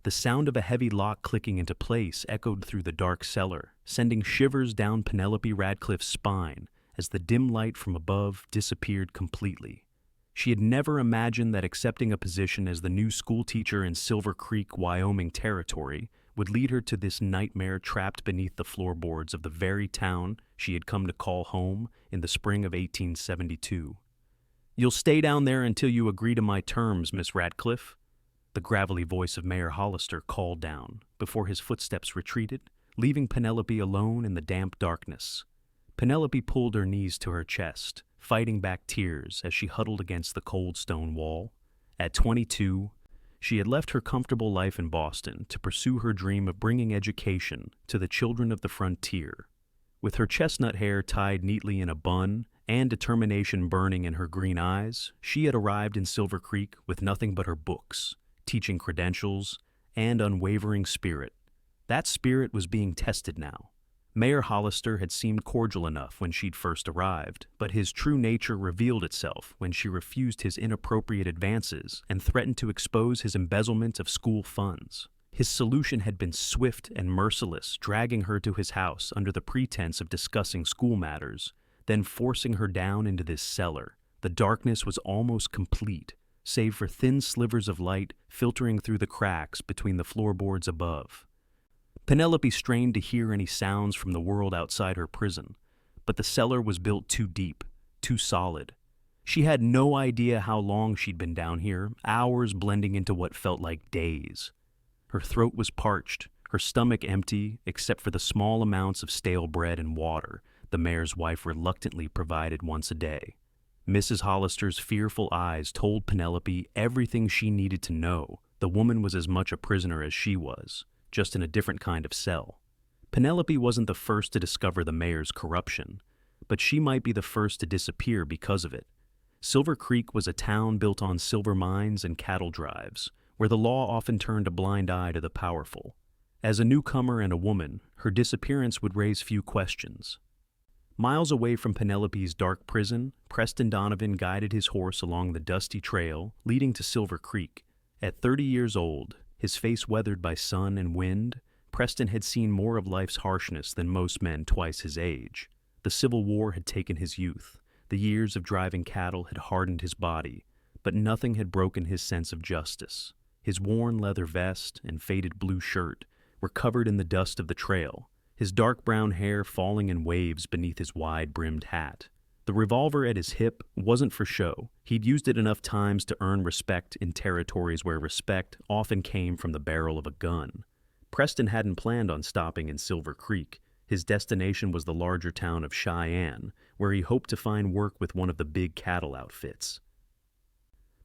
The sound of a heavy lock clicking into place echoed through the dark cellar, sending shivers down Penelope Radcliff's spine as the dim light from above disappeared completely. She had never imagined that accepting a position as the new schoolteacher in Silver Creek, Wyoming territory would lead her to this nightmare trapped beneath the floorboards of the very town she had come to call home in the spring of 1872. "You'll stay down there until you agree to my terms, Miss Radcliffe," the gravelly voice of Mayor Hollister called down before his footsteps retreated, leaving Penelope alone in the damp darkness. Penelope pulled her knees to her chest, fighting back tears as she huddled against the cold stone wall. At 22, she had left her comfortable life in Boston to pursue her dream of bringing education to the children of the frontier. With her chestnut hair tied neatly in a bun and determination burning in her green eyes, she had arrived in Silver Creek with nothing but her books, teaching credentials, and unwavering spirit. That spirit was being tested now. Mayor Hollister had seemed cordial enough when she'd first arrived, but his true nature revealed itself when she refused his inappropriate advances and threatened to expose his embezzlement of school funds. His solution had been swift and merciless, dragging her to his house under the pretense of discussing school matters, then forcing her down into this cellar. The darkness was almost complete, save for thin slivers of light filtering through the cracks between the floorboards above. Penelope strained to hear any sounds from the world outside her prison, but the cellar was built too deep, too solid. She had no idea how long she'd been down here, hours blending into what felt like days. Her throat was parched, her stomach empty except for the small amounts of stale bread and water the mayor's wife reluctantly provided once a day. Mrs. Hollister's fearful eyes told Penelope everything she needed to know. The woman was as much a prisoner as she was, just in a different kind of cell. Penelope wasn't the first to discover the mayor's corruption, but she might be the first to disappear because of it. Silver Creek was a town built on silver mines and cattle drives, where the law often turned a blind eye to the powerful. As a newcomer and a woman, her disappearance would raise few questions. Miles away from Penelope's dark prison, Preston Donovan guided his horse along the dusty trail leading to Silver Creek. At 30 years old, his face weathered by sun and wind, Preston had seen more of life's harshness than most men twice his age. The Civil War had taken his youth. The years of driving cattle had hardened his body, but nothing had broken his sense of justice. His worn leather vest and faded blue shirt were covered in the dust of the trail, his dark brown hair falling in waves beneath his wide-brimmed hat. The revolver at his hip wasn't for show. He'd used it enough times to earn respect in territories where respect often came from the barrel of a gun. Preston hadn't planned on stopping in Silver Creek. His destination was the larger town of Cheyenne, where he hoped to find work with one of the big cattle outfits.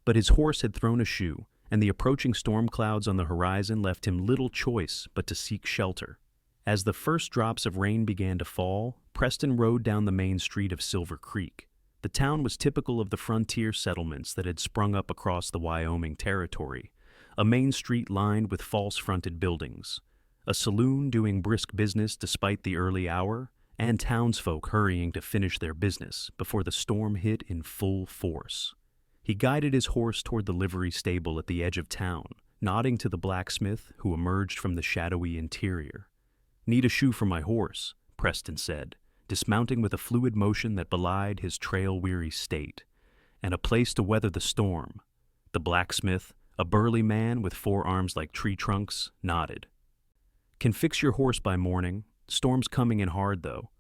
But his horse had thrown a shoe, and the approaching storm clouds on the horizon left him little choice but to seek shelter. As the first drops of rain began to fall, Preston rode down the main street of Silver Creek. The town was typical of the frontier settlements that had sprung up across the Wyoming territory, a main street lined with false-fronted buildings, a saloon doing brisk business despite the early hour, and townsfolk hurrying to finish their business before the storm hit in full force. He guided his horse toward the livery stable at the edge of town, nodding to the blacksmith who emerged from the shadowy interior. "Need a shoe for my horse," Preston said, dismounting with a fluid motion that belied his trail-weary state. "And a place to weather the storm." The blacksmith, a burly man with forearms like tree trunks, nodded. "Can fix your horse by morning. Storm's coming in hard, though.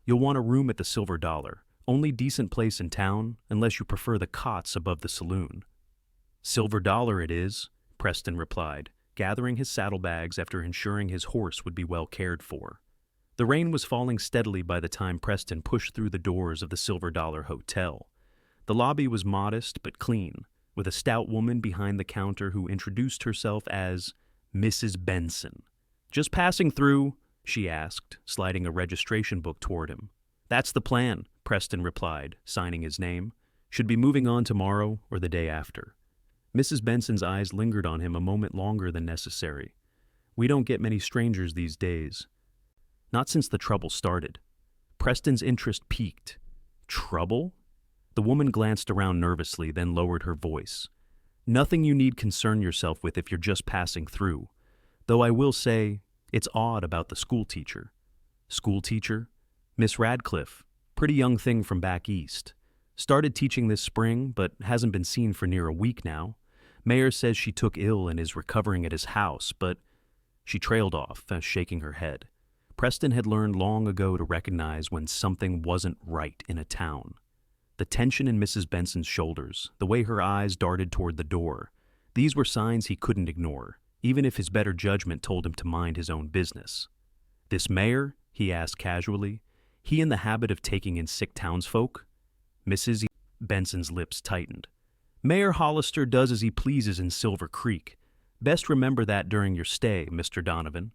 You'll want a room at the Silver Dollar. Only decent place in town, unless you prefer the cots above the saloon." "Silver Dollar it is," Preston replied, gathering his saddlebags after ensuring his horse would be well cared for. The rain was falling steadily by the time Preston pushed through the doors of the Silver Dollar Hotel. The lobby was modest but clean, with a stout woman behind the counter who introduced herself as Mrs. Benson. "Just passing through?" she asked, sliding a registration book toward him. "That's the plan," Preston replied, signing his name. "Should be moving on tomorrow or the day after." Mrs. Benson's eyes lingered on him a moment longer than necessary. "We don't get many strangers these days." Not since the trouble started. Preston's interest peaked. Trouble? The woman glanced around nervously, then lowered her voice. "Nothing you need concern yourself with if you're just passing through. Though I will say, it's odd about the schoolteacher. Schoolteacher? Miss Radcliff, pretty young thing from back east. Started teaching this spring, but hasn't been seen for near a week now. Mayor says she took ill and is recovering at his house, but she trailed off, shaking her head. Preston had learned long ago to recognize when something wasn't right in a town. The tension in Mrs. Benson's shoulders, the way her eyes darted toward the door, these were signs he couldn't ignore, even if his better judgment told him to mind his own business. This mayor? He asked casually. He in the habit of taking in sick townsfolk? Mrs. Benson's lips tightened. Mayor Hollister does as he pleases in Silver Creek. Best remember that during your stay, Mr. Donovan.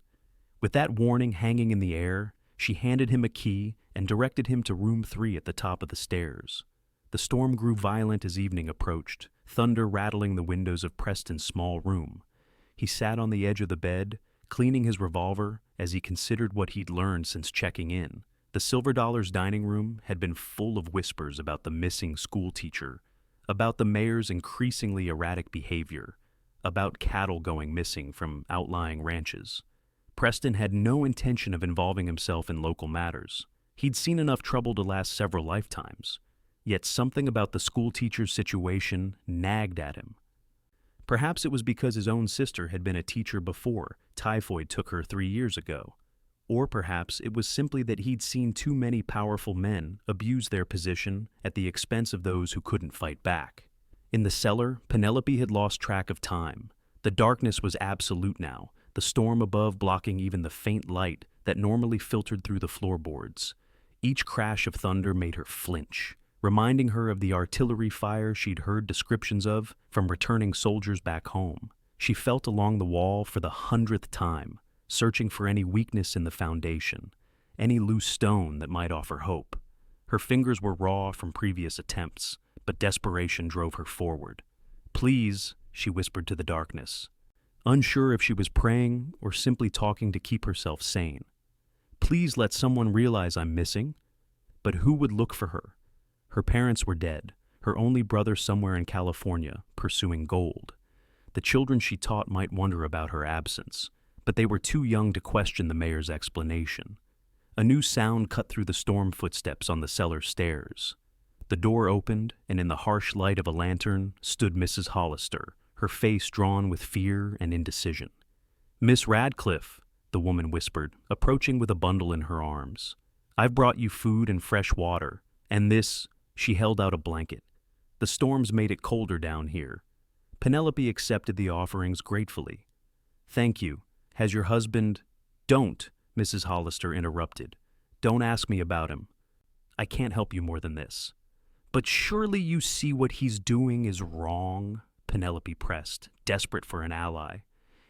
With that warning hanging in the air, she handed him a key and directed him to room 3 at the top of the stairs. The storm grew violent as evening approached, thunder rattling the windows of Preston's small room. He sat on the edge of the bed, cleaning his revolver as he considered what he'd learned since checking in. The Silver Dollar's dining room had been full of whispers about the missing schoolteacher, about the mayor's increasingly erratic behavior, about cattle going missing from outlying ranches. Preston had no intention of involving himself in local matters. He'd seen enough trouble to last several lifetimes. Yet something about the schoolteacher's situation nagged at him. Perhaps it was because his own sister had been a teacher before typhoid took her 3 years ago. Or perhaps it was simply that he'd seen too many powerful men abuse their position at the expense of those who couldn't fight back. In the cellar, Penelope had lost track of time. The darkness was absolute now, the storm above blocking even the faint light that normally filtered through the floorboards. Each crash of thunder made her flinch, reminding her of the artillery fire she'd heard descriptions of from returning soldiers back home. She felt along the wall for the 100th time, searching for any weakness in the foundation, any loose stone that might offer hope. Her fingers were raw from previous attempts, but desperation drove her forward. "Please," she whispered to the darkness, unsure if she was praying or simply talking to keep herself sane. "Please let someone realize I'm missing." But who would look for her? Her parents were dead, her only brother somewhere in California, pursuing gold. The children she taught might wonder about her absence, but they were too young to question the mayor's explanation. A new sound cut through the storm footsteps on the cellar stairs. The door opened, and in the harsh light of a lantern stood Mrs. Hollister, her face drawn with fear and indecision. "Miss Radcliff," the woman whispered, approaching with a bundle in her arms. "I've brought you food and fresh water, and this," she held out a blanket. "The storm's made it colder down here." Penelope accepted the offerings gratefully. "Thank you. Has your husband—" "Don't," Mrs. Hollister interrupted. "Don't ask me about him. I can't help you more than this." "But surely you see what he's doing is wrong," Penelope pressed, desperate for an ally.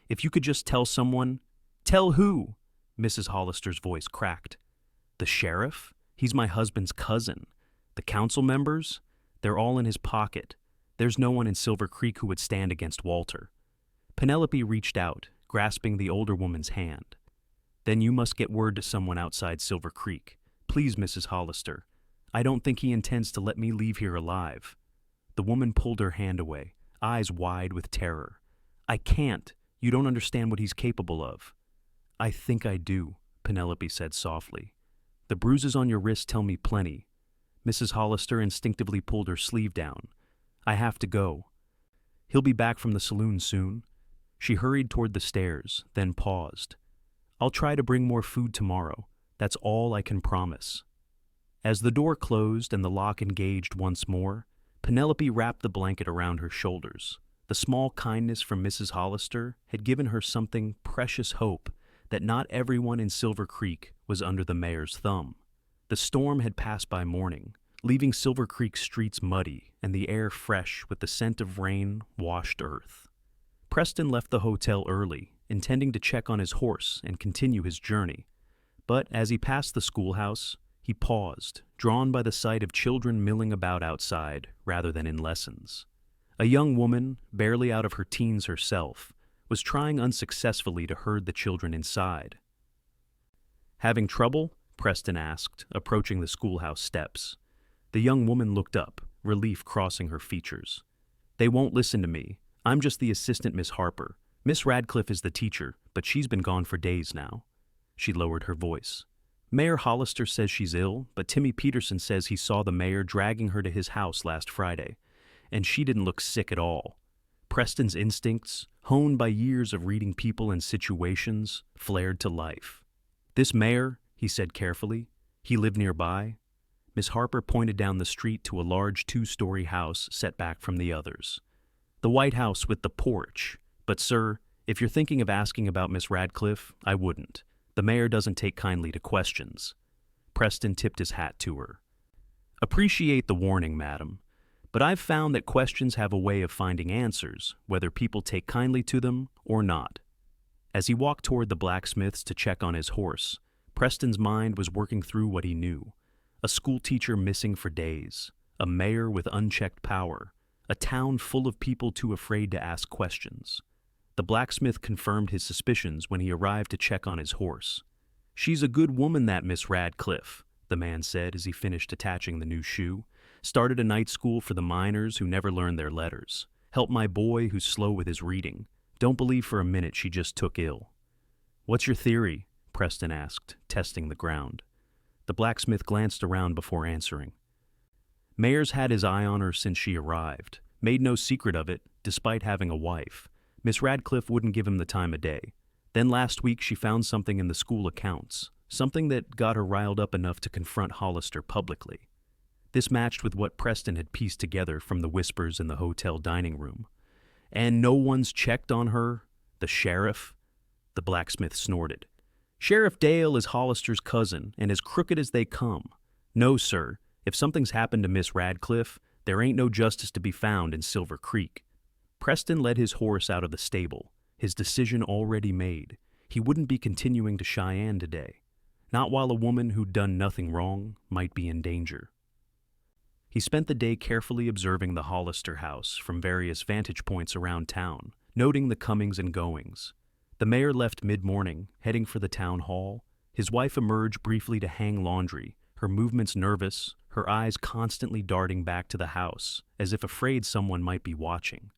"If you could just tell someone—" "Tell who?" Mrs. Hollister's voice cracked. "The sheriff? He's my husband's cousin. The council members? They're all in his pocket. There's no one in Silver Creek who would stand against Walter." Penelope reached out, grasping the older woman's hand. "Then you must get word to someone outside Silver Creek. Please, Mrs. Hollister. I don't think he intends to let me leave here alive." The woman pulled her hand away, eyes wide with terror. "I can't. You don't understand what he's capable of." "I think I do," Penelope said softly. "The bruises on your wrist tell me plenty." Mrs. Hollister instinctively pulled her sleeve down. "I have to go. He'll be back from the saloon soon." She hurried toward the stairs, then paused. "I'll try to bring more food tomorrow. That's all I can promise." As the door closed and the lock engaged once more, Penelope wrapped the blanket around her shoulders. The small kindness from Mrs. Hollister had given her something precious hope that not everyone in Silver Creek was under the mayor's thumb. The storm had passed by morning, leaving Silver Creek streets muddy and the air fresh with the scent of rain-washed earth. Preston left the hotel early, intending to check on his horse and continue his journey. But as he passed the schoolhouse, he paused, drawn by the sight of children milling about outside rather than in lessons. A young woman, barely out of her teens herself, was trying unsuccessfully to herd the children inside. "Having trouble?" Preston asked, approaching the schoolhouse steps. The young woman looked up, relief crossing her features. "They won't listen to me. I'm just the assistant Miss Harper. Miss Radcliff is the teacher, but she's been gone for days now." She lowered her voice. "Mayor Hollister says she's ill, but Timmy Peterson says he saw the mayor dragging her to his house last Friday, and she didn't look sick at all." Preston's instincts, honed by years of reading people and situations, flared to life. "This mayor," he said carefully, "he lived nearby?" Miss Harper pointed down the street to a large 2-story house set back from the others. "The White House with the porch. But, sir, if you're thinking of asking about Miss Radcliff, I wouldn't. The mayor doesn't take kindly to questions." Preston tipped his hat to her. "Appreciate the warning, madam, but I've found that questions have a way of finding answers, whether people take kindly to them or not." As he walked toward the blacksmith's to check on his horse, Preston's mind was working through what he knew. A schoolteacher missing for days, a mayor with unchecked power, a town full of people too afraid to ask questions. The blacksmith confirmed his suspicions when he arrived to check on his horse. "She's a good woman, that Miss Radcliff," the man said as he finished attaching the new shoe. "Started a night school for the minors who never learned their letters. Helped my boy who's slow with his reading. Don't believe for a minute she just took ill." "What's your theory?" Preston asked, testing the ground. The blacksmith glanced around before answering. "Mayor's had his eye on her since she arrived. Made no secret of it, despite having a wife. Miss Radcliff wouldn't give him the time of day. Then last week she found something in the school accounts, something that got her riled up enough to confront Hollister publicly." This matched with what Preston had pieced together from the whispers in the hotel dining room. "And no one's checked on her? The sheriff?" The blacksmith snorted. "Sheriff Dale is Hollister's cousin and as crooked as they come. No, sir, if something's happened to Miss Radcliff, there ain't no justice to be found in Silver Creek." Preston led his horse out of the stable, his decision already made. He wouldn't be continuing to Cheyenne today, not while a woman who'd done nothing wrong might be in danger. He spent the day carefully observing the Hollister house from various vantage points around town, noting the comings and goings. The mayor left mid-morning, heading for the town hall. His wife emerged briefly to hang laundry, her movements nervous, her eyes constantly darting back to the house, as if afraid someone might be watching.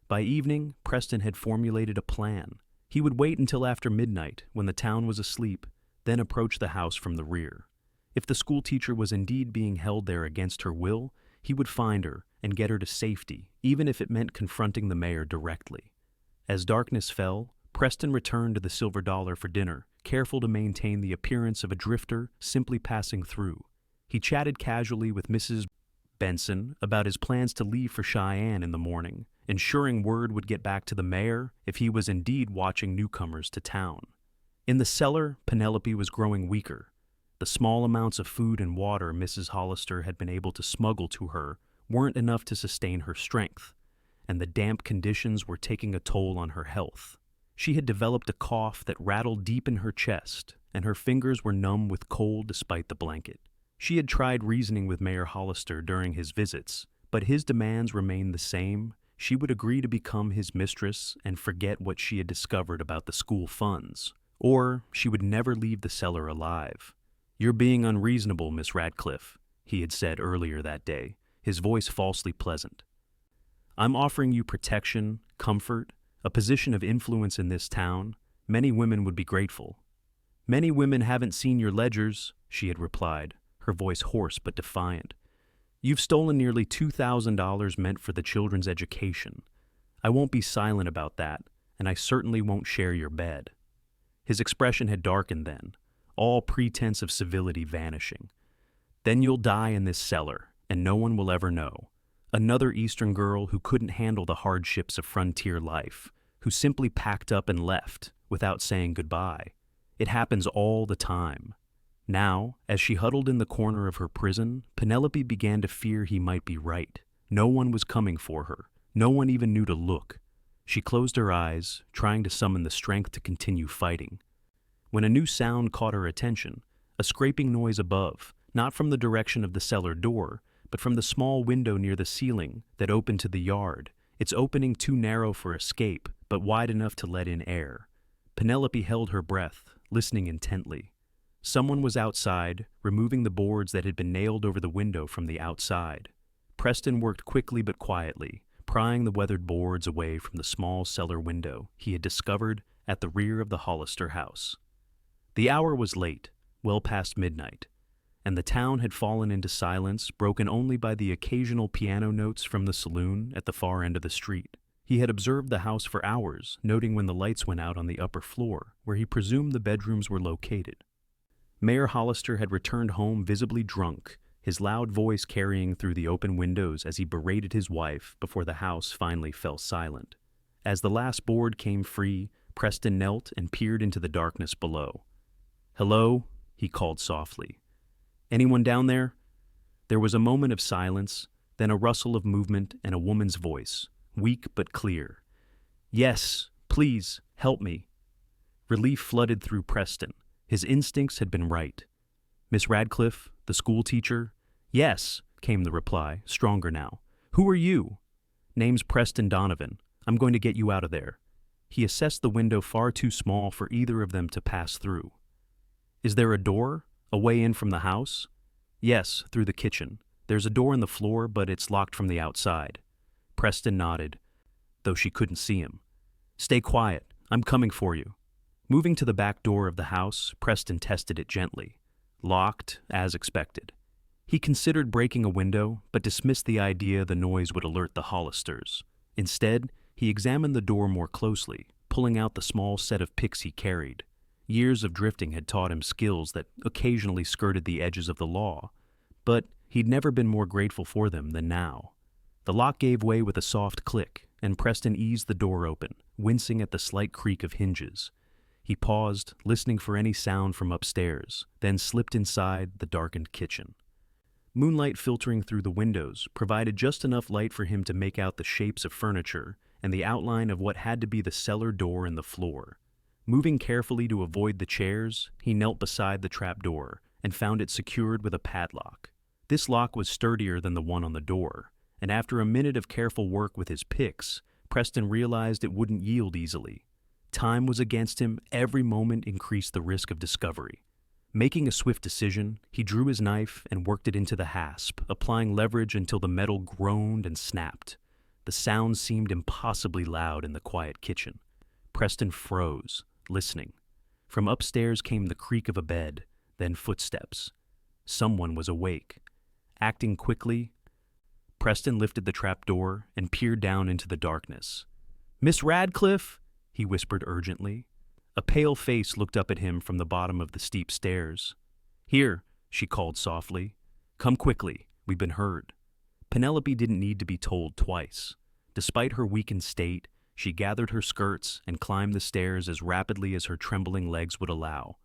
By evening, Preston had formulated a plan. He would wait until after midnight, when the town was asleep, then approach the house from the rear. If the schoolteacher was indeed being held there against her will, he would find her and get her to safety, even if it meant confronting the mayor directly. As darkness fell, Preston returned to the Silver Dollar for dinner, careful to maintain the appearance of a drifter simply passing through. He chatted casually with Mrs. Benson about his plans to leave for Cheyenne in the morning, ensuring word would get back to the mayor if he was indeed watching newcomers to town. In the cellar, Penelope was growing weaker. The small amounts of food and water Mrs. Hollister had been able to smuggle to her weren't enough to sustain her strength, and the damp conditions were taking a toll on her health. She had developed a cough that rattled deep in her chest, and her fingers were numb with cold despite the blanket. She had tried reasoning with Mayor Hollister during his visits, but his demands remained the same. She would agree to become his mistress and forget what she had discovered about the school funds, or she would never leave the cellar alive. "You're being unreasonable, Miss Radcliff," he had said earlier that day, his voice falsely pleasant. "I'm offering you protection, comfort, a position of influence in this town. Many women would be grateful." "Many women haven't seen your ledgers," she had replied, her voice hoarse but defiant. "You've stolen nearly $2,000 meant for the children's education. I won't be silent about that, and I certainly won't share your bed." His expression had darkened then, all pretense of civility vanishing. "Then you'll die in this cellar, and no one will ever know. Another Eastern girl who couldn't handle the hardships of frontier life, who simply packed up and left without saying goodbye. It happens all the time." Now, as she huddled in the corner of her prison, Penelope began to fear he might be right. No one was coming for her. No one even knew to look. She closed her eyes, trying to summon the strength to continue fighting. When a new sound caught her attention, a scraping noise above, not from the direction of the cellar door, but from the small window near the ceiling that opened to the yard, its opening too narrow for escape, but wide enough to let in air. Penelope held her breath, listening intently. Someone was outside, removing the boards that had been nailed over the window from the outside. Preston worked quickly but quietly, prying the weathered boards away from the small cellar window he had discovered at the rear of the Hollister house. The hour was late, well past midnight, and the town had fallen into silence, broken only by the occasional piano notes from the saloon at the far end of the street. He had observed the house for hours, noting when the lights went out on the upper floor, where he presumed the bedrooms were located. Mayor Hollister had returned home visibly drunk, his loud voice carrying through the open windows as he berated his wife before the house finally fell silent. As the last board came free, Preston knelt and peered into the darkness below. "Hello?" he called softly. "Anyone down there?" There was a moment of silence, then a rustle of movement and a woman's voice, weak but clear. "Yes, please, help me." Relief flooded through Preston. His instincts had been right. "Miss Radcliff, the schoolteacher?" "Yes," came the reply, stronger now. "Who are you?" "Name's Preston Donovan. I'm going to get you out of there." He assessed the window far too small for either of them to pass through. "Is there a door? A way in from the house?" "Yes, through the kitchen. There's a door in the floor, but it's locked from the outside." Preston nodded, though she couldn't see him. "Stay quiet. I'm coming for you." Moving to the back door of the house, Preston tested it gently. Locked, as expected. He considered breaking a window, but dismissed the idea the noise would alert the Hollisters. Instead, he examined the door more closely, pulling out the small set of picks he carried. Years of drifting had taught him skills that occasionally skirted the edges of the law, but he'd never been more grateful for them than now. The lock gave way with a soft click, and Preston eased the door open, wincing at the slight creak of hinges. He paused, listening for any sound from upstairs, then slipped inside the darkened kitchen. Moonlight filtering through the windows provided just enough light for him to make out the shapes of furniture and the outline of what had to be the cellar door in the floor. Moving carefully to avoid the chairs, he knelt beside the trapdoor and found it secured with a padlock. This lock was sturdier than the one on the door, and after a minute of careful work with his picks, Preston realized it wouldn't yield easily. Time was against him, every moment increased the risk of discovery. Making a swift decision, he drew his knife and worked it into the hasp, applying leverage until the metal groaned and snapped. The sound seemed impossibly loud in the quiet kitchen. Preston froze, listening. From upstairs came the creak of a bed, then footsteps. Someone was awake. Acting quickly, Preston lifted the trapdoor and peered down into the darkness. "Miss Radcliff?" he whispered urgently. A pale face looked up at him from the bottom of the steep stairs. "Here," she called softly. "Come quickly, we've been heard." Penelope didn't need to be told twice. Despite her weakened state, she gathered her skirts and climbed the stairs as rapidly as her trembling legs would allow.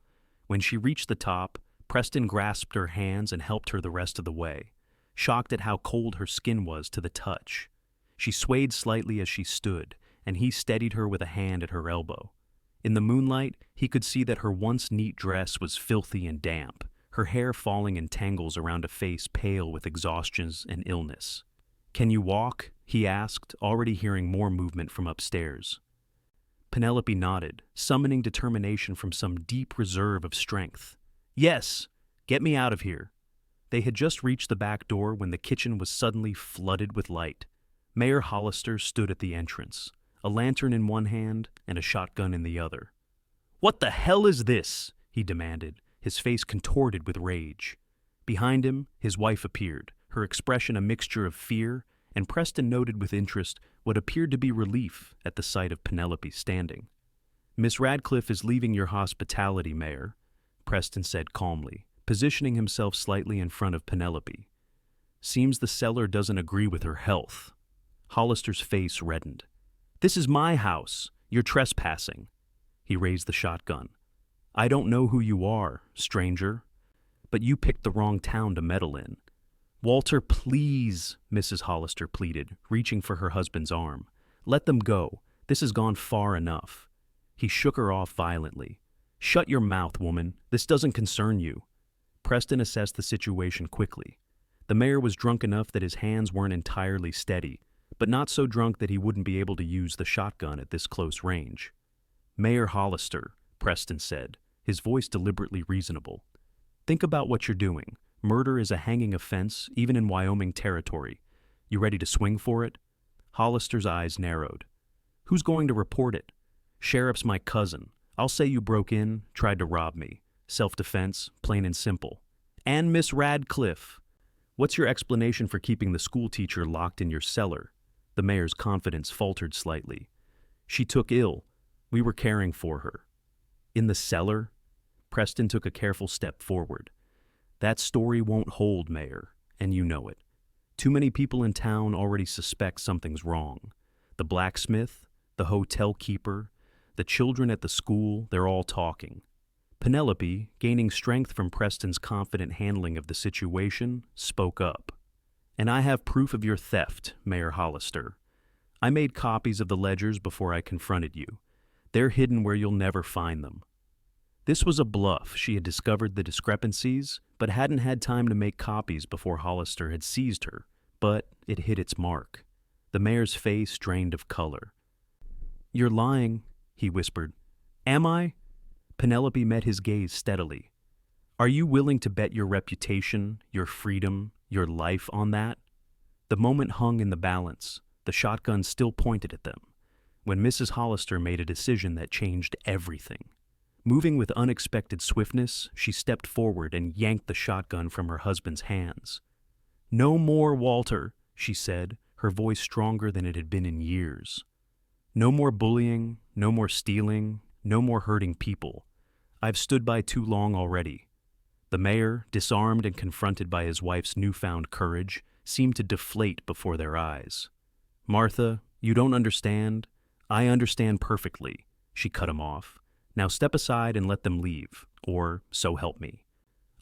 When she reached the top, Preston grasped her hands and helped her the rest of the way, shocked at how cold her skin was to the touch. She swayed slightly as she stood, and he steadied her with a hand at her elbow. In the moonlight, he could see that her once neat dress was filthy and damp, her hair falling in tangles around a face pale with exhaustion and illness. "Can you walk?" he asked, already hearing more movement from upstairs. Penelope nodded, summoning determination from some deep reserve of strength. "Yes! Get me out of here." They had just reached the back door when the kitchen was suddenly flooded with light. Mayor Hollister stood at the entrance, a lantern in one hand and a shotgun in the other. "What the hell is this?" he demanded, his face contorted with rage. Behind him, his wife appeared, her expression a mixture of fear, and Preston noted with interest what appeared to be relief at the sight of Penelope standing. "Miss Radcliff is leaving your hospitality, Mayor," Preston said calmly, positioning himself slightly in front of Penelope. "Seems the cellar doesn't agree with her health." Hollister's face reddened. "This is my house. You're trespassing." He raised the shotgun. "I don't know who you are, stranger, but you picked the wrong town to meddle in." "Walter, please," Mrs. Hollister pleaded, reaching for her husband's arm. "Let them go. This has gone far enough." He shook her off violently. "Shut your mouth, woman. This doesn't concern you." Preston assessed the situation quickly. The mayor was drunk enough that his hands weren't entirely steady, but not so drunk that he wouldn't be able to use the shotgun at this close range. "Mayor Hollister," Preston said, his voice deliberately reasonable. "Think about what you're doing. Murder is a hanging offense, even in Wyoming territory. You ready to swing for it?" Hollister's eyes narrowed. "Who's going to report it?" Sheriff's my cousin. I'll say you broke in, tried to rob me. Self-defense, plain and simple. And Miss Radcliff. What's your explanation for keeping the schoolteacher locked in your cellar? The mayor's confidence faltered slightly. She took ill. We were caring for her. In the cellar? Preston took a careful step forward. That story won't hold, Mayor, and you know it. Too many people in town already suspect something's wrong. The blacksmith, the hotel keeper, the children at the school, they're all talking. Penelope, gaining strength from Preston's confident handling of the situation, spoke up. And I have proof of your theft, Mayor Hollister. I made copies of the ledgers before I confronted you. They're hidden where you'll never find them. This was a bluff. She had discovered the discrepancies, but hadn't had time to make copies before Hollister had seized her. But it hit its mark. The mayor's face drained of color. You're lying, he whispered. Am I? Penelope met his gaze steadily. Are you willing to bet your reputation, your freedom, your life on that? The moment hung in the balance, the shotgun still pointed at them, when Mrs. Hollister made a decision that changed everything. Moving with unexpected swiftness, she stepped forward and yanked the shotgun from her husband's hands. No more, Walter, she said, her voice stronger than it had been in years. No more bullying, no more stealing, no more hurting people. I've stood by too long already. The mayor, disarmed and confronted by his wife's newfound courage, seemed to deflate before their eyes. Martha, you don't understand. I understand perfectly, she cut him off. Now step aside and let them leave, or so help me.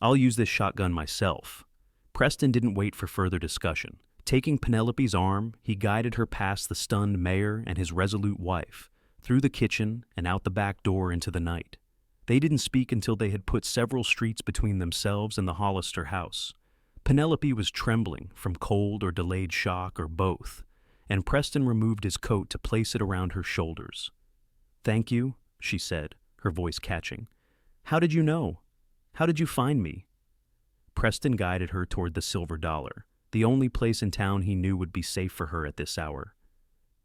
I'll use this shotgun myself. Preston didn't wait for further discussion. Taking Penelope's arm, he guided her past the stunned mayor and his resolute wife, through the kitchen and out the back door into the night. They didn't speak until they had put several streets between themselves and the Hollister house. Penelope was trembling from cold or delayed shock or both, and Preston removed his coat to place it around her shoulders. Thank you, she said, her voice catching. How did you know? How did you find me? Preston guided her toward the silver dollar, the only place in town he knew would be safe for her at this hour.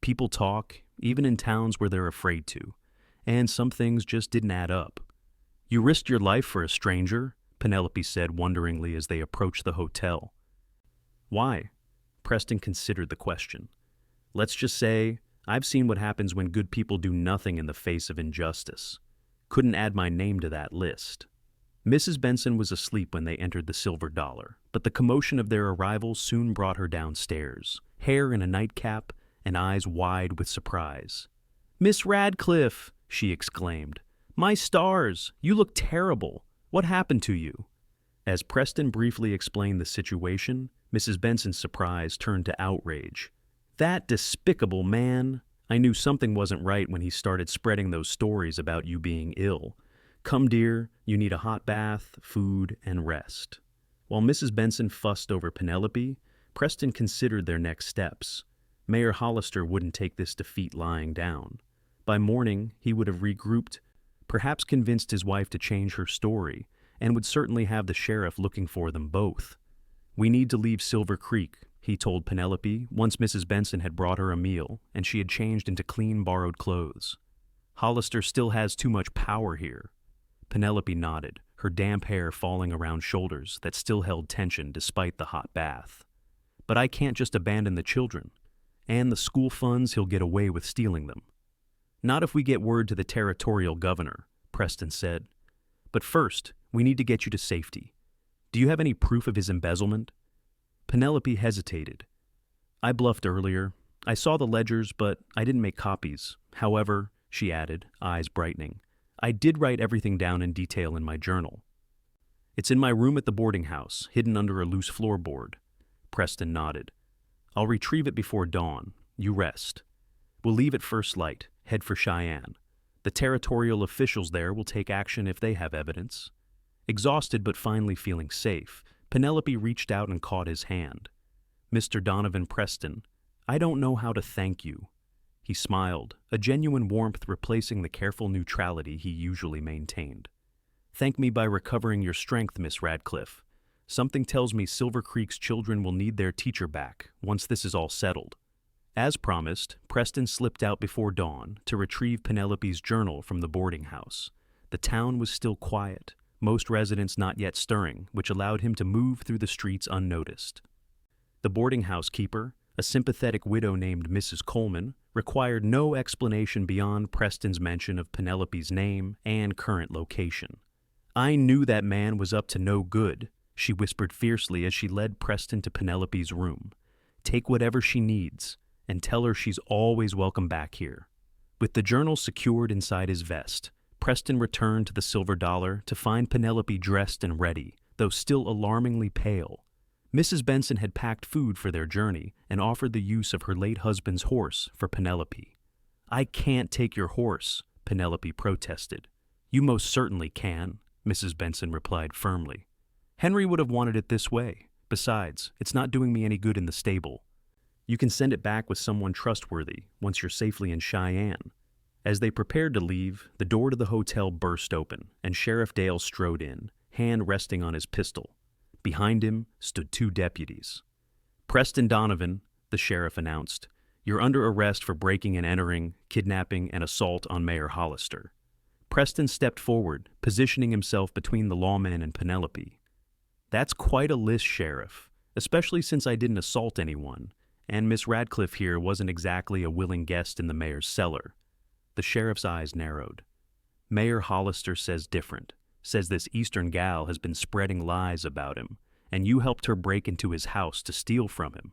People talk, even in towns where they're afraid to, and some things just didn't add up. You risked your life for a stranger, Penelope said wonderingly as they approached the hotel. Why? Preston considered the question. Let's just say, I've seen what happens when good people do nothing in the face of injustice. Couldn't add my name to that list. Mrs. Benson was asleep when they entered the silver dollar, but the commotion of their arrival soon brought her downstairs, hair in a nightcap and eyes wide with surprise. Miss Radcliff, she exclaimed. My stars, you look terrible. What happened to you? As Preston briefly explained the situation, Mrs. Benson's surprise turned to outrage. That despicable man! I knew something wasn't right when he started spreading those stories about you being ill. Come, dear, you need a hot bath, food, and rest. While Mrs. Benson fussed over Penelope, Preston considered their next steps. Mayor Hollister wouldn't take this defeat lying down. By morning, he would have regrouped, perhaps convinced his wife to change her story, and would certainly have the sheriff looking for them both. We need to leave Silver Creek, he told Penelope once Mrs. Benson had brought her a meal and she had changed into clean borrowed clothes. Hollister still has too much power here. Penelope nodded, her damp hair falling around shoulders that still held tension despite the hot bath. But I can't just abandon the children. And the school funds, he'll get away with stealing them. Not if we get word to the territorial governor, Preston said. But first, we need to get you to safety. Do you have any proof of his embezzlement? Penelope hesitated. I bluffed earlier. I saw the ledgers, but I didn't make copies. However, she added, eyes brightening, I did write everything down in detail in my journal. It's in my room at the boarding house, hidden under a loose floorboard. Preston nodded. I'll retrieve it before dawn. You rest. We'll leave at first light, head for Cheyenne. The territorial officials there will take action if they have evidence. Exhausted but finally feeling safe, Penelope reached out and caught his hand. Mr. Donovan Preston, I don't know how to thank you. He smiled, a genuine warmth replacing the careful neutrality he usually maintained. Thank me by recovering your strength, Miss Radcliff. Something tells me Silver Creek's children will need their teacher back once this is all settled. As promised, Preston slipped out before dawn to retrieve Penelope's journal from the boarding house. The town was still quiet, most residents not yet stirring, which allowed him to move through the streets unnoticed. The boarding house keeper, a sympathetic widow named Mrs. Coleman, required no explanation beyond Preston's mention of Penelope's name and current location. "I knew that man was up to no good," she whispered fiercely as she led Preston to Penelope's room. "Take whatever she needs, and tell her she's always welcome back here." With the journal secured inside his vest, Preston returned to the Silver Dollar to find Penelope dressed and ready, though still alarmingly pale. Mrs. Benson had packed food for their journey and offered the use of her late husband's horse for Penelope. "I can't take your horse," Penelope protested. "You most certainly can," Mrs. Benson replied firmly. "Henry would have wanted it this way. Besides, it's not doing me any good in the stable. You can send it back with someone trustworthy once you're safely in Cheyenne." As they prepared to leave, the door to the hotel burst open, and Sheriff Dale strode in, hand resting on his pistol. Behind him stood 2 deputies. "Preston Donovan," the sheriff announced, "you're under arrest for breaking and entering, kidnapping, and assault on Mayor Hollister." Preston stepped forward, positioning himself between the lawman and Penelope. "That's quite a list, Sheriff, especially since I didn't assault anyone, and Miss Radcliff here wasn't exactly a willing guest in the mayor's cellar." The sheriff's eyes narrowed. "Mayor Hollister says different. Says this Eastern gal has been spreading lies about him, and you helped her break into his house to steal from him."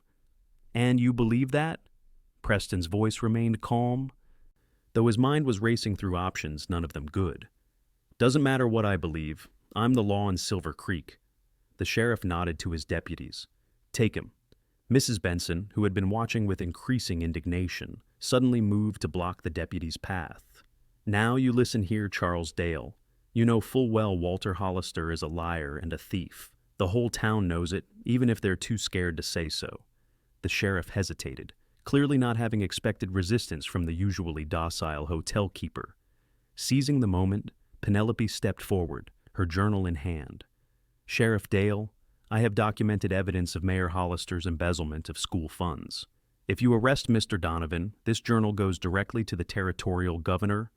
"And you believe that?" Preston's voice remained calm, though his mind was racing through options, none of them good. "Doesn't matter what I believe. I'm the law in Silver Creek." The sheriff nodded to his deputies. "Take him." Mrs. Benson, who had been watching with increasing indignation, suddenly moved to block the deputy's path. "Now you listen here, Charles Dale. You know full well Walter Hollister is a liar and a thief. The whole town knows it, even if they're too scared to say so." The sheriff hesitated, clearly not having expected resistance from the usually docile hotel keeper. Seizing the moment, Penelope stepped forward, her journal in hand. "Sheriff Dale, I have documented evidence of Mayor Hollister's embezzlement of school funds. If you arrest Mr. Donovan, this journal goes directly to the territorial governor,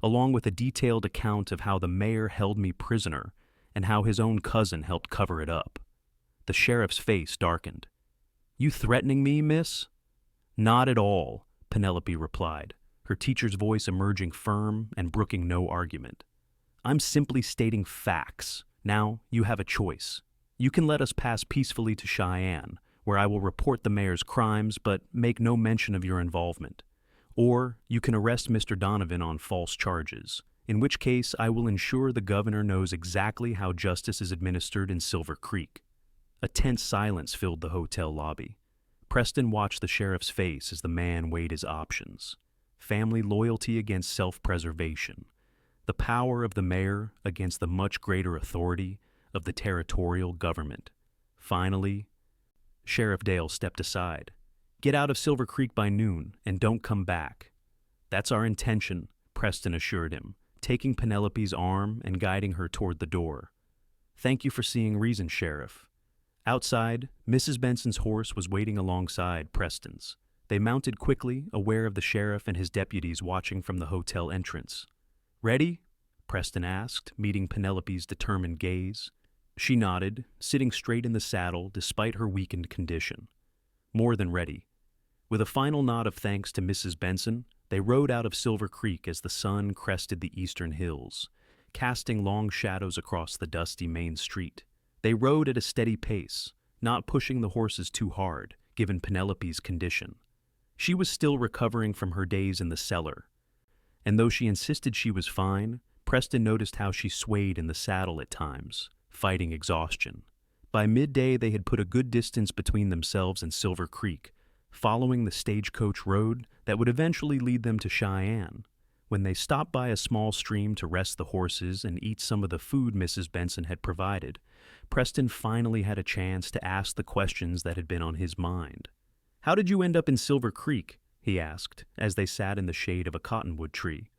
along with a detailed account of how the mayor held me prisoner and how his own cousin helped cover it up." The sheriff's face darkened. "You threatening me, miss?" "Not at all," Penelope replied, her teacher's voice emerging firm and brooking no argument. "I'm simply stating facts. Now, you have a choice. You can let us pass peacefully to Cheyenne, where I will report the mayor's crimes but make no mention of your involvement. Or you can arrest Mr. Donovan on false charges, in which case I will ensure the governor knows exactly how justice is administered in Silver Creek." A tense silence filled the hotel lobby. Preston watched the sheriff's face as the man weighed his options. Family loyalty against self-preservation. The power of the mayor against the much greater authority of the territorial government. Finally, Sheriff Dale stepped aside. "Get out of Silver Creek by noon and don't come back." "That's our intention," Preston assured him, taking Penelope's arm and guiding her toward the door. "Thank you for seeing reason, Sheriff." Outside, Mrs. Benson's horse was waiting alongside Preston's. They mounted quickly, aware of the sheriff and his deputies watching from the hotel entrance. "Ready?" Preston asked, meeting Penelope's determined gaze. She nodded, sitting straight in the saddle despite her weakened condition. More than ready. With a final nod of thanks to Mrs. Benson, they rode out of Silver Creek as the sun crested the eastern hills, casting long shadows across the dusty main street. They rode at a steady pace, not pushing the horses too hard, given Penelope's condition. She was still recovering from her days in the cellar, and though she insisted she was fine, Preston noticed how she swayed in the saddle at times, fighting exhaustion. By midday, they had put a good distance between themselves and Silver Creek, following the stagecoach road that would eventually lead them to Cheyenne. When they stopped by a small stream to rest the horses and eat some of the food Mrs. Benson had provided, Preston finally had a chance to ask the questions that had been on his mind. "How did you end up in Silver Creek?" he asked, as they sat in the shade of a cottonwood tree.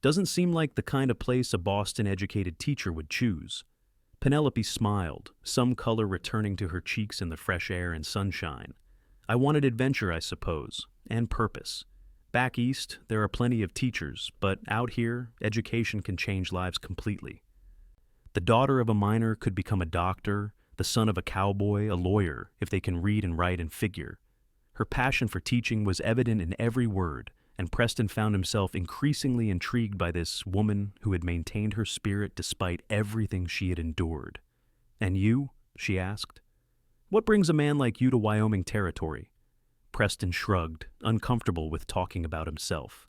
"Doesn't seem like the kind of place a Boston-educated teacher would choose." Penelope smiled, some color returning to her cheeks in the fresh air and sunshine. "I wanted adventure, I suppose, and purpose. Back east, there are plenty of teachers, but out here, education can change lives completely. The daughter of a miner could become a doctor, the son of a cowboy, a lawyer, if they can read and write and figure. Her passion for teaching was evident in every word, and Preston found himself increasingly intrigued by this woman who had maintained her spirit despite everything she had endured. "And you?" she asked. "What brings a man like you to Wyoming territory?" Preston shrugged, uncomfortable with talking about himself.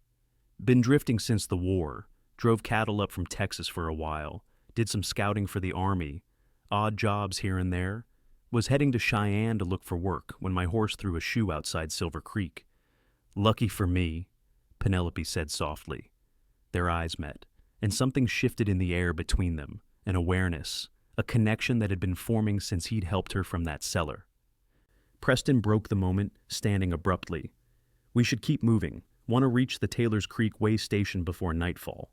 "Been drifting since the war, drove cattle up from Texas for a while, did some scouting for the Army, odd jobs here and there, was heading to Cheyenne to look for work when my horse threw a shoe outside Silver Creek. Lucky for me," Penelope said softly. Their eyes met, and something shifted in the air between them, an awareness, a connection that had been forming since he'd helped her from that cellar. Preston broke the moment, standing abruptly. "We should keep moving. Want to reach the Taylor's Creek way station before nightfall."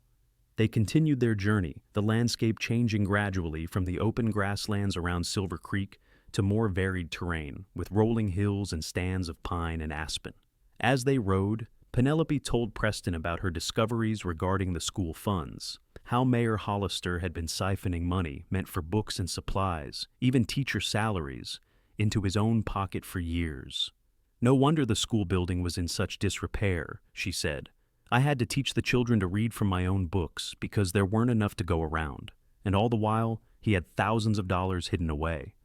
They continued their journey, the landscape changing gradually from the open grasslands around Silver Creek to more varied terrain, with rolling hills and stands of pine and aspen. As they rode, Penelope told Preston about her discoveries regarding the school funds, how Mayor Hollister had been siphoning money meant for books and supplies, even teacher salaries, into his own pocket for years. "No wonder the school building was in such disrepair," she said. "I had to teach the children to read from my own books because there weren't enough to go around, and all the while he had thousands of dollars hidden away."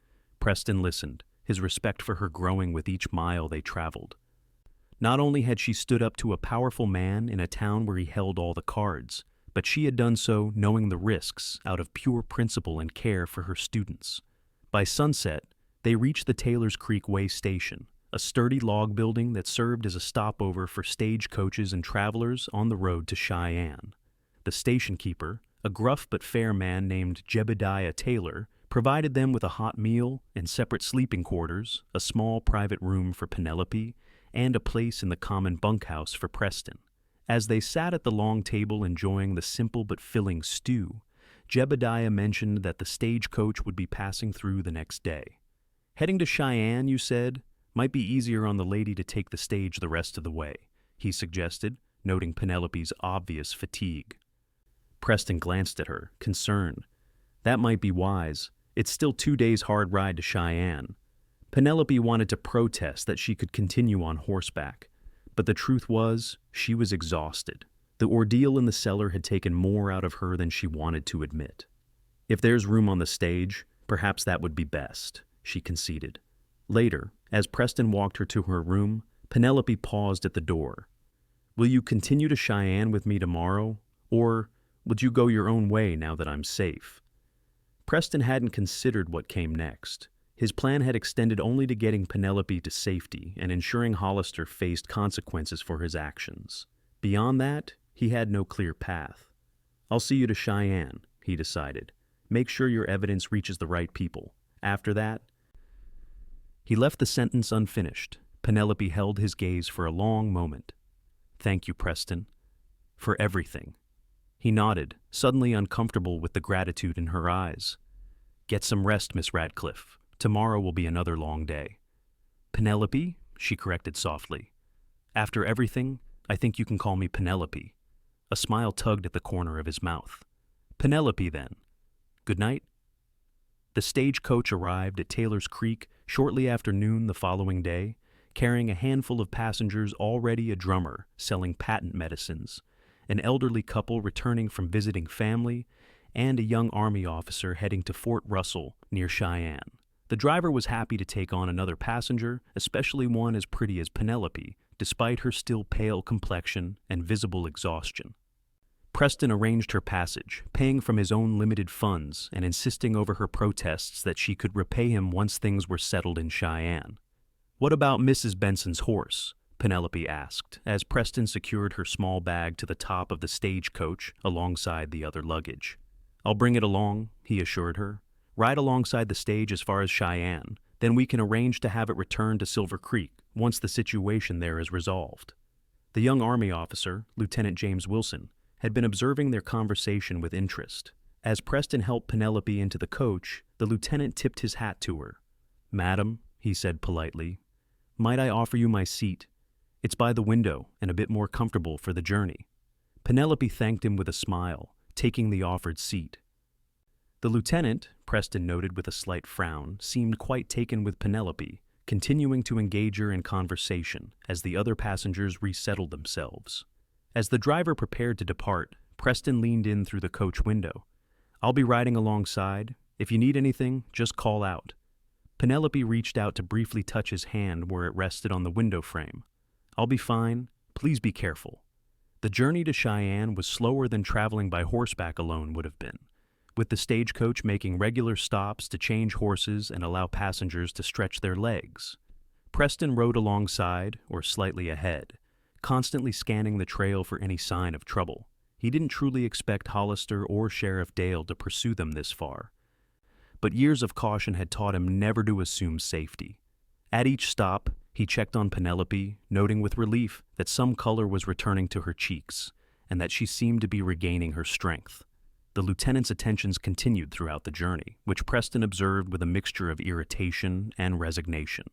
Preston listened, his respect for her growing with each mile they traveled. Not only had she stood up to a powerful man in a town where he held all the cards, but she had done so knowing the risks out of pure principle and care for her students. By sunset, they reached the Taylor's Creek Way station, a sturdy log building that served as a stopover for stagecoaches and travelers on the road to Cheyenne. The station keeper, a gruff but fair man named Jebediah Taylor, provided them with a hot meal and separate sleeping quarters, a small private room for Penelope, and a place in the common bunkhouse for Preston. As they sat at the long table enjoying the simple but filling stew, Jebediah mentioned that the stagecoach would be passing through the next day. "Heading to Cheyenne, you said? Might be easier on the lady to take the stage the rest of the way," he suggested, noting Penelope's obvious fatigue. Preston glanced at her, concerned. "That might be wise. It's still 2 days' hard ride to Cheyenne." Penelope wanted to protest that she could continue on horseback, but the truth was, she was exhausted. The ordeal in the cellar had taken more out of her than she wanted to admit. "If there's room on the stage, perhaps that would be best," she conceded. Later, as Preston walked her to her room, Penelope paused at the door. "Will you continue to Cheyenne with me tomorrow, or would you go your own way now that I'm safe?" Preston hadn't considered what came next. His plan had extended only to getting Penelope to safety and ensuring Hollister faced consequences for his actions. Beyond that, he had no clear path. "I'll see you to Cheyenne," he decided. "Make sure your evidence reaches the right people. After that..." He left the sentence unfinished. Penelope held his gaze for a long moment. "Thank you, Preston. For everything." He nodded, suddenly uncomfortable with the gratitude in her eyes. "Get some rest, Miss Radcliff. Tomorrow will be another long day." "Penelope," she corrected softly. "After everything, I think you can call me Penelope." A smile tugged at the corner of his mouth. "Penelope, then. Good night." The stagecoach arrived at Taylor's Creek shortly after noon the following day, carrying a handful of passengers, already a drummer selling patent medicines, an elderly couple returning from visiting family, and a young Army officer heading to Fort Russell near Cheyenne. The driver was happy to take on another passenger, especially one as pretty as Penelope, despite her still pale complexion and visible exhaustion. Preston arranged her passage, paying from his own limited funds and insisting over her protests that she could repay him once things were settled in Cheyenne. "What about Mrs. Benson's horse?" Penelope asked, as Preston secured her small bag to the top of the stagecoach alongside the other luggage. "I'll bring it along," he assured her. "Ride alongside the stage as far as Cheyenne, then we can arrange to have it returned to Silver Creek once the situation there is resolved." The young Army officer, Lieutenant James Wilson, had been observing their conversation with interest. As Preston helped Penelope into the coach, the lieutenant tipped his hat to her. "Madam," he said politely, "might I offer you my seat? It's by the window and a bit more comfortable for the journey. Penelope thanked him with a smile, taking the offered seat. The lieutenant, Preston noted with a slight frown, seemed quite taken with Penelope, continuing to engage her in conversation as the other passengers resettled themselves. As the driver prepared to depart, Preston leaned in through the coach window. "I'll be riding alongside. If you need anything, just call out." Penelope reached out to briefly touch his hand where it rested on the window frame. "I'll be fine. Please be careful." The journey to Cheyenne was slower than traveling by horseback alone would have been, with the stagecoach making regular stops to change horses and allow passengers to stretch their legs. Preston rode alongside, or slightly ahead, constantly scanning the trail for any sign of trouble. He didn't truly expect Hollister or Sheriff Dale to pursue them this far, but years of caution had taught him never to assume safety. At each stop, he checked on Penelope, noting with relief that some color was returning to her cheeks and that she seemed to be regaining her strength. The lieutenant's attentions continued throughout the journey, which Preston observed with a mixture of irritation and resignation.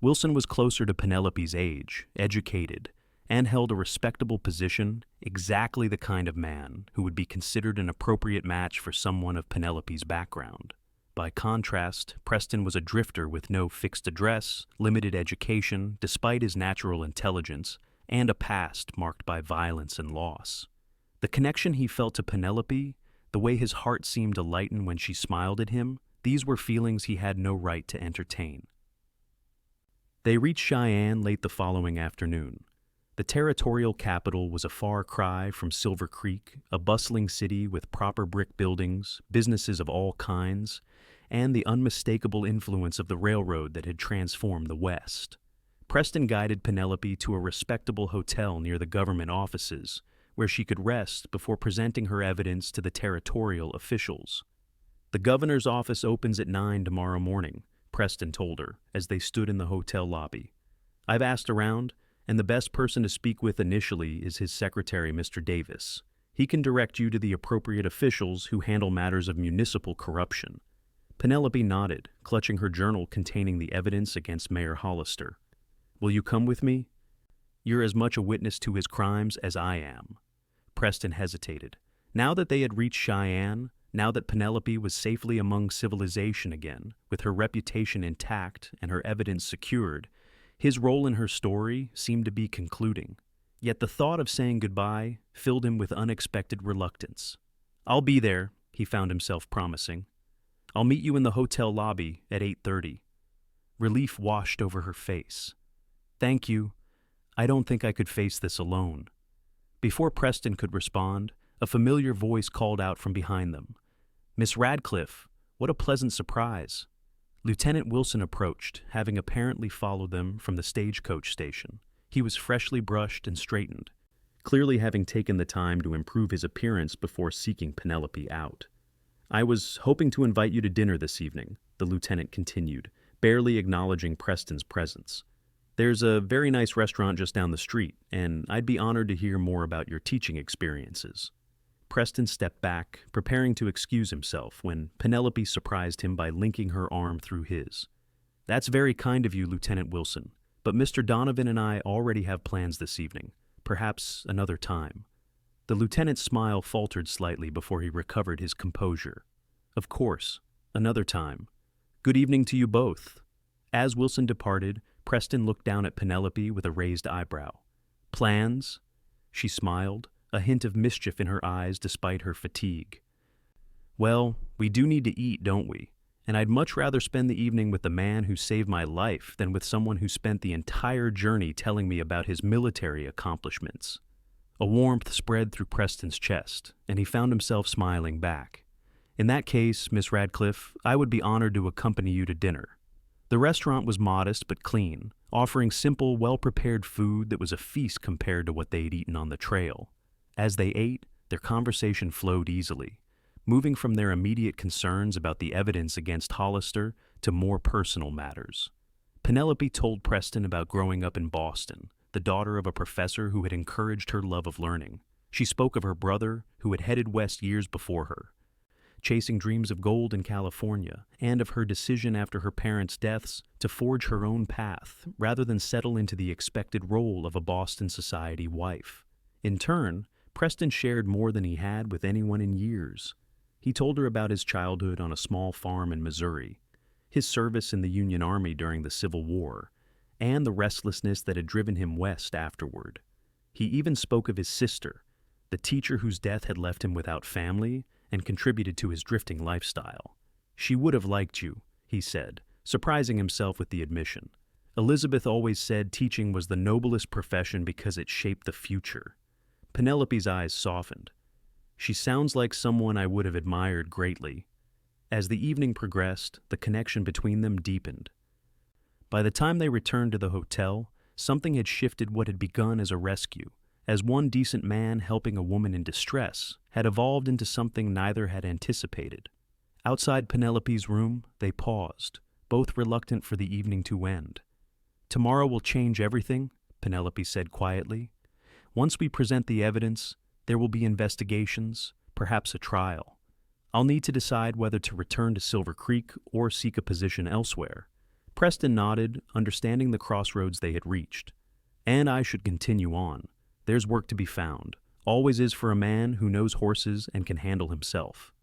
Wilson was closer to Penelope's age, educated, and held a respectable position, exactly the kind of man who would be considered an appropriate match for someone of Penelope's background. By contrast, Preston was a drifter with no fixed address, limited education, despite his natural intelligence, and a past marked by violence and loss. The connection he felt to Penelope, the way his heart seemed to lighten when she smiled at him, these were feelings he had no right to entertain. They reached Cheyenne late the following afternoon. The territorial capital was a far cry from Silver Creek, a bustling city with proper brick buildings, businesses of all kinds, and the unmistakable influence of the railroad that had transformed the West. Preston guided Penelope to a respectable hotel near the government offices, where she could rest before presenting her evidence to the territorial officials. "The governor's office opens at 9 tomorrow morning," Preston told her as they stood in the hotel lobby. "I've asked around, and the best person to speak with initially is his secretary, Mr. Davis. He can direct you to the appropriate officials who handle matters of municipal corruption." Penelope nodded, clutching her journal containing the evidence against Mayor Hollister. "Will you come with me? You're as much a witness to his crimes as I am." Preston hesitated. Now that they had reached Cheyenne, now that Penelope was safely among civilization again, with her reputation intact and her evidence secured, his role in her story seemed to be concluding. Yet the thought of saying goodbye filled him with unexpected reluctance. "I'll be there," he found himself promising. "I'll meet you in the hotel lobby at 8:30. Relief washed over her face. "Thank you. I don't think I could face this alone." Before Preston could respond, a familiar voice called out from behind them. "Miss Radcliff, what a pleasant surprise." Lieutenant Wilson approached, having apparently followed them from the stagecoach station. He was freshly brushed and straightened, clearly having taken the time to improve his appearance before seeking Penelope out. "I was hoping to invite you to dinner this evening," the lieutenant continued, barely acknowledging Preston's presence. "There's a very nice restaurant just down the street, and I'd be honored to hear more about your teaching experiences." Preston stepped back, preparing to excuse himself, when Penelope surprised him by linking her arm through his. "That's very kind of you, Lieutenant Wilson, but Mr. Donovan and I already have plans this evening, perhaps another time." The lieutenant's smile faltered slightly before he recovered his composure. "Of course, another time. Good evening to you both." As Wilson departed, Preston looked down at Penelope with a raised eyebrow. "Plans?" She smiled, a hint of mischief in her eyes despite her fatigue. "Well, we do need to eat, don't we? And I'd much rather spend the evening with the man who saved my life than with someone who spent the entire journey telling me about his military accomplishments." A warmth spread through Preston's chest, and he found himself smiling back. "In that case, Miss Radcliff, I would be honored to accompany you to dinner." The restaurant was modest but clean, offering simple, well-prepared food that was a feast compared to what they had eaten on the trail. As they ate, their conversation flowed easily, moving from their immediate concerns about the evidence against Hollister to more personal matters. Penelope told Preston about growing up in Boston, the daughter of a professor who had encouraged her love of learning. She spoke of her brother, who had headed west years before her. chasing dreams of gold in California, and of her decision after her parents' deaths to forge her own path rather than settle into the expected role of a Boston society wife. In turn, Preston shared more than he had with anyone in years. He told her about his childhood on a small farm in Missouri, his service in the Union Army during the Civil War, and the restlessness that had driven him west afterward. He even spoke of his sister, the teacher whose death had left him without family and contributed to his drifting lifestyle. "She would have liked you," he said, surprising himself with the admission. Elizabeth always said teaching was the noblest profession because it shaped the future. Penelope's eyes softened. "She sounds like someone I would have admired greatly." As the evening progressed, the connection between them deepened. By the time they returned to the hotel, something had shifted what had begun as a rescue, as one decent man helping a woman in distress, had evolved into something neither had anticipated. Outside Penelope's room, they paused, both reluctant for the evening to end. "Tomorrow will change everything," Penelope said quietly. "Once we present the evidence, there will be investigations, perhaps a trial. I'll need to decide whether to return to Silver Creek or seek a position elsewhere." Preston nodded, understanding the crossroads they had reached. "And I should continue on. There's work to be found. Always is for a man who knows horses and can handle himself."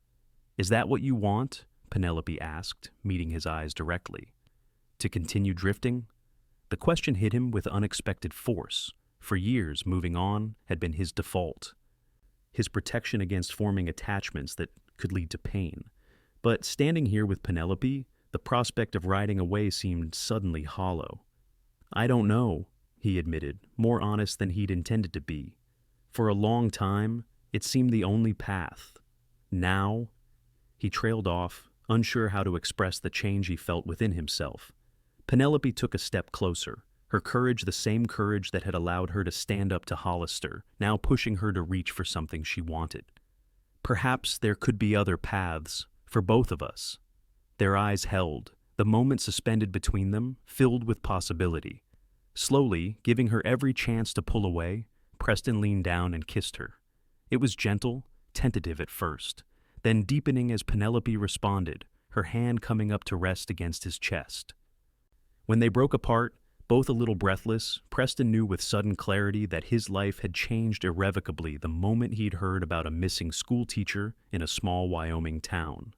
"Is that what you want?" Penelope asked, meeting his eyes directly. "To continue drifting?" The question hit him with unexpected force. For years, moving on had been his default, his protection against forming attachments that could lead to pain. But standing here with Penelope, the prospect of riding away seemed suddenly hollow. "I don't know," he admitted, more honest than he'd intended to be. "For a long time, it seemed the only path. Now—" He trailed off, unsure how to express the change he felt within himself. Penelope took a step closer, her courage the same courage that had allowed her to stand up to Hollister, now pushing her to reach for something she wanted. "Perhaps there could be other paths, for both of us." Their eyes held, the moment suspended between them, filled with possibility. Slowly, giving her every chance to pull away, Preston leaned down and kissed her. It was gentle, tentative at first, then deepening as Penelope responded, her hand coming up to rest against his chest. When they broke apart, both a little breathless, Preston knew with sudden clarity that his life had changed irrevocably the moment he'd heard about a missing schoolteacher in a small Wyoming town.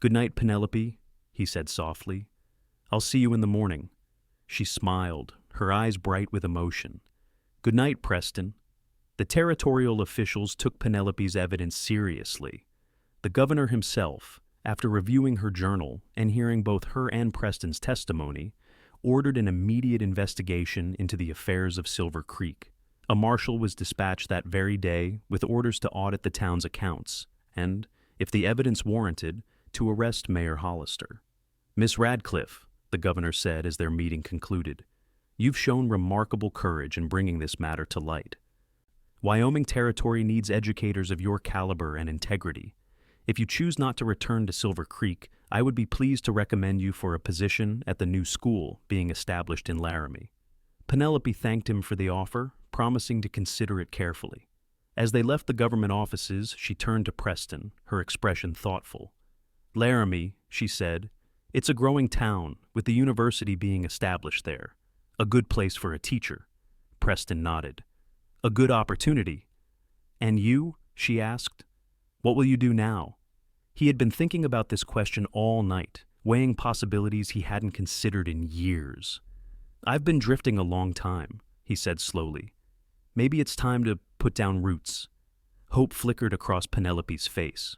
"Good night, Penelope," he said softly. "I'll see you in the morning." She smiled, her eyes bright with emotion. "Good night, Preston." The territorial officials took Penelope's evidence seriously. The governor himself, after reviewing her journal and hearing both her and Preston's testimony, ordered an immediate investigation into the affairs of Silver Creek. A marshal was dispatched that very day with orders to audit the town's accounts and, if the evidence warranted, to arrest Mayor Hollister. "Miss Radcliff," the governor said as their meeting concluded, "you've shown remarkable courage in bringing this matter to light. Wyoming Territory needs educators of your caliber and integrity. If you choose not to return to Silver Creek, I would be pleased to recommend you for a position at the new school being established in Laramie." Penelope thanked him for the offer, promising to consider it carefully. As they left the government offices, she turned to Preston, her expression thoughtful. "Laramie," she said, "it's a growing town, with the university being established there. A good place for a teacher." Preston nodded. "A good opportunity." "And you?" she asked. "What will you do now?" He had been thinking about this question all night, weighing possibilities he hadn't considered in years. "I've been drifting a long time," he said slowly. "Maybe it's time to put down roots." Hope flickered across Penelope's face.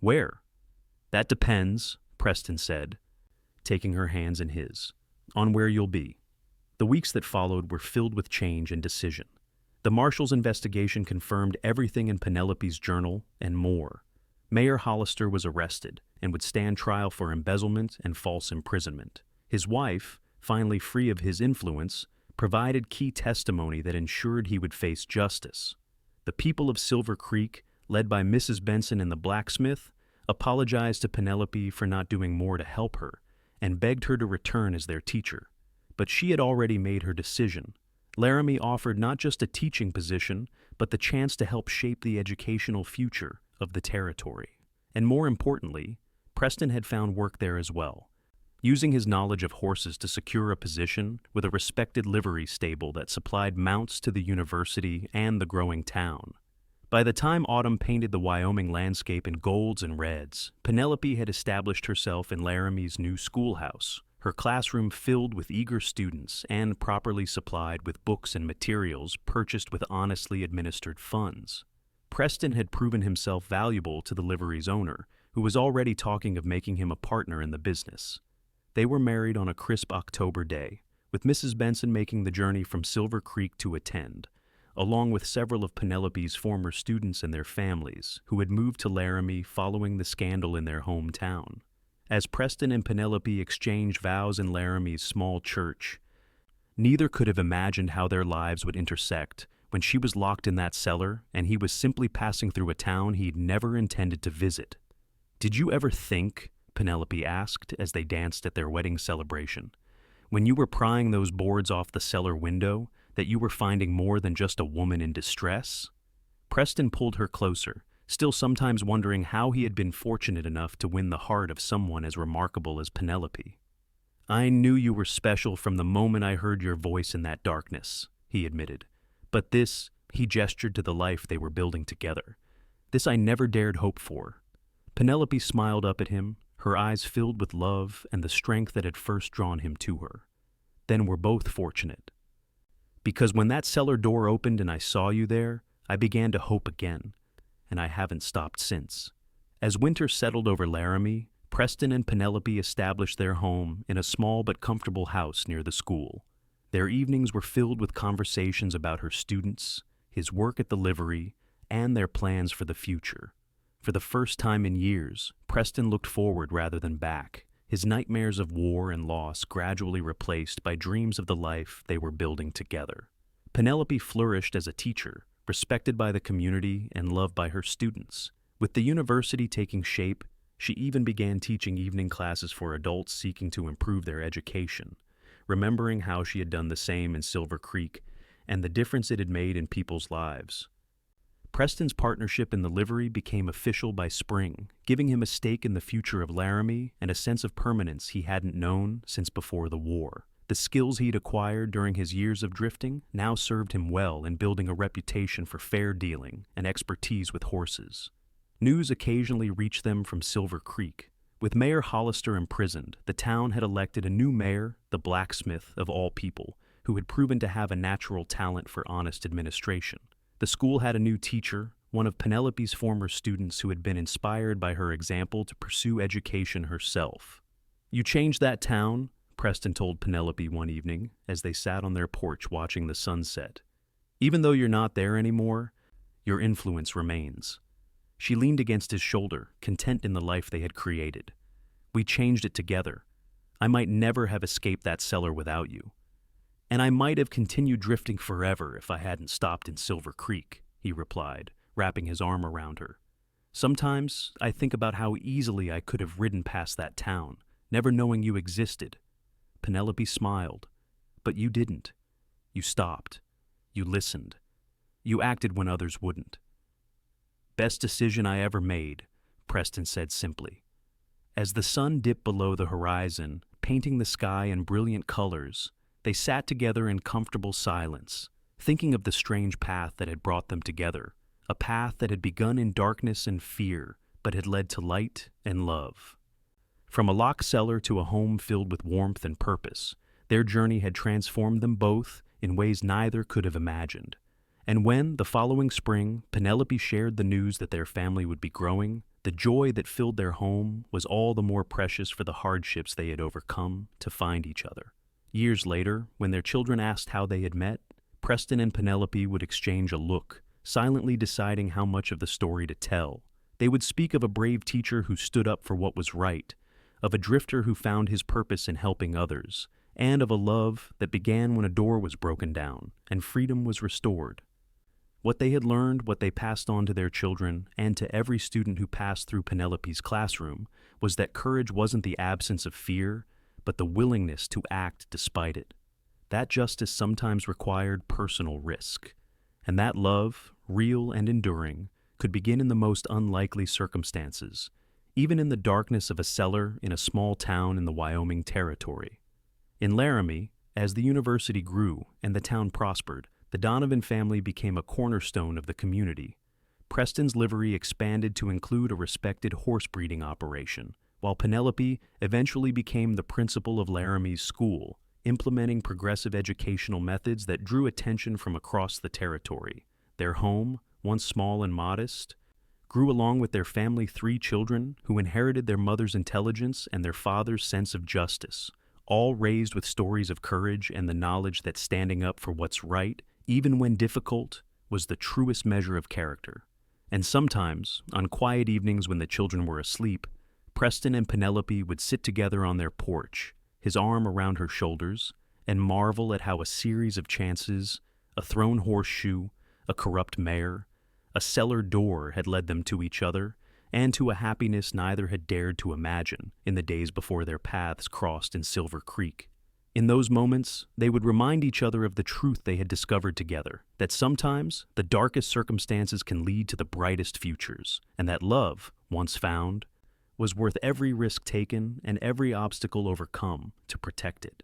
"Where?" "That depends," Preston said, taking her hands in his, "on where you'll be." The weeks that followed were filled with change and decision. The marshal's investigation confirmed everything in Penelope's journal and more. Mayor Hollister was arrested and would stand trial for embezzlement and false imprisonment. His wife, finally free of his influence, provided key testimony that ensured he would face justice. The people of Silver Creek, led by Mrs. Benson and the blacksmith, apologized to Penelope for not doing more to help her and begged her to return as their teacher. But she had already made her decision. Laramie offered not just a teaching position, but the chance to help shape the educational future of the territory. And more importantly, Preston had found work there as well, using his knowledge of horses to secure a position with a respected livery stable that supplied mounts to the university and the growing town. By the time autumn painted the Wyoming landscape in golds and reds, Penelope had established herself in Laramie's new schoolhouse, her classroom filled with eager students and properly supplied with books and materials purchased with honestly administered funds. Preston had proven himself valuable to the livery's owner, who was already talking of making him a partner in the business. They were married on a crisp October day, with Mrs. Benson making the journey from Silver Creek to attend, along with several of Penelope's former students and their families, who had moved to Laramie following the scandal in their hometown. As Preston and Penelope exchanged vows in Laramie's small church, neither could have imagined how their lives would intersect when she was locked in that cellar and he was simply passing through a town he'd never intended to visit. "Did you ever think," Penelope asked as they danced at their wedding celebration, "when you were prying those boards off the cellar window, that you were finding more than just a woman in distress?" Preston pulled her closer, still sometimes wondering how he had been fortunate enough to win the heart of someone as remarkable as Penelope. "I knew you were special from the moment I heard your voice in that darkness," he admitted. "But this," he gestured to the life they were building together, "this I never dared hope for." Penelope smiled up at him, her eyes filled with love and the strength that had first drawn him to her. "Then we're both fortunate. Because when that cellar door opened and I saw you there, I began to hope again, and I haven't stopped since." As winter settled over Laramie, Preston and Penelope established their home in a small but comfortable house near the school. Their evenings were filled with conversations about her students, his work at the livery, and their plans for the future. For the first time in years, Preston looked forward rather than back, his nightmares of war and loss gradually replaced by dreams of the life they were building together. Penelope flourished as a teacher, respected by the community and loved by her students. With the university taking shape, she even began teaching evening classes for adults seeking to improve their education, remembering how she had done the same in Silver Creek and the difference it had made in people's lives. Preston's partnership in the livery became official by spring, giving him a stake in the future of Laramie and a sense of permanence he hadn't known since before the war. The skills he'd acquired during his years of drifting now served him well in building a reputation for fair dealing and expertise with horses. News occasionally reached them from Silver Creek. With Mayor Hollister imprisoned, the town had elected a new mayor, the blacksmith of all people, who had proven to have a natural talent for honest administration. The school had a new teacher, one of Penelope's former students who had been inspired by her example to pursue education herself. "You changed that town," Preston told Penelope one evening as they sat on their porch watching the sunset. "Even though you're not there anymore, your influence remains." She leaned against his shoulder, content in the life they had created. "We changed it together. I might never have escaped that cellar without you. And I might have continued drifting forever if I hadn't stopped in Silver Creek," he replied, wrapping his arm around her. "Sometimes I think about how easily I could have ridden past that town, never knowing you existed." Penelope smiled. "But you didn't. You stopped. You listened. You acted when others wouldn't." "Best decision I ever made," Preston said simply. As the sun dipped below the horizon, painting the sky in brilliant colors, they sat together in comfortable silence, thinking of the strange path that had brought them together, a path that had begun in darkness and fear, but had led to light and love. From a locked cellar to a home filled with warmth and purpose, their journey had transformed them both in ways neither could have imagined. And when, the following spring, Penelope shared the news that their family would be growing, the joy that filled their home was all the more precious for the hardships they had overcome to find each other. Years later, when their children asked how they had met, Preston and Penelope would exchange a look, silently deciding how much of the story to tell. They would speak of a brave teacher who stood up for what was right, of a drifter who found his purpose in helping others, and of a love that began when a door was broken down and freedom was restored. What they had learned, what they passed on to their children, and to every student who passed through Penelope's classroom, was that courage wasn't the absence of fear, but the willingness to act despite it. That justice sometimes required personal risk, and that love, real and enduring, could begin in the most unlikely circumstances, even in the darkness of a cellar in a small town in the Wyoming Territory. In Laramie, as the university grew and the town prospered, the Donovan family became a cornerstone of the community. Preston's livery expanded to include a respected horse breeding operation, while Penelope eventually became the principal of Laramie's school, implementing progressive educational methods that drew attention from across the territory. Their home, once small and modest, grew along with their family 3 children who inherited their mother's intelligence and their father's sense of justice, all raised with stories of courage and the knowledge that standing up for what's right, even when difficult, was the truest measure of character. And sometimes, on quiet evenings when the children were asleep, Preston and Penelope would sit together on their porch, his arm around her shoulders, and marvel at how a series of chances, a thrown horseshoe, a corrupt mayor, a cellar door had led them to each other, and to a happiness neither had dared to imagine in the days before their paths crossed in Silver Creek. In those moments, they would remind each other of the truth they had discovered together, that sometimes the darkest circumstances can lead to the brightest futures, and that love, once found, was worth every risk taken and every obstacle overcome to protect it.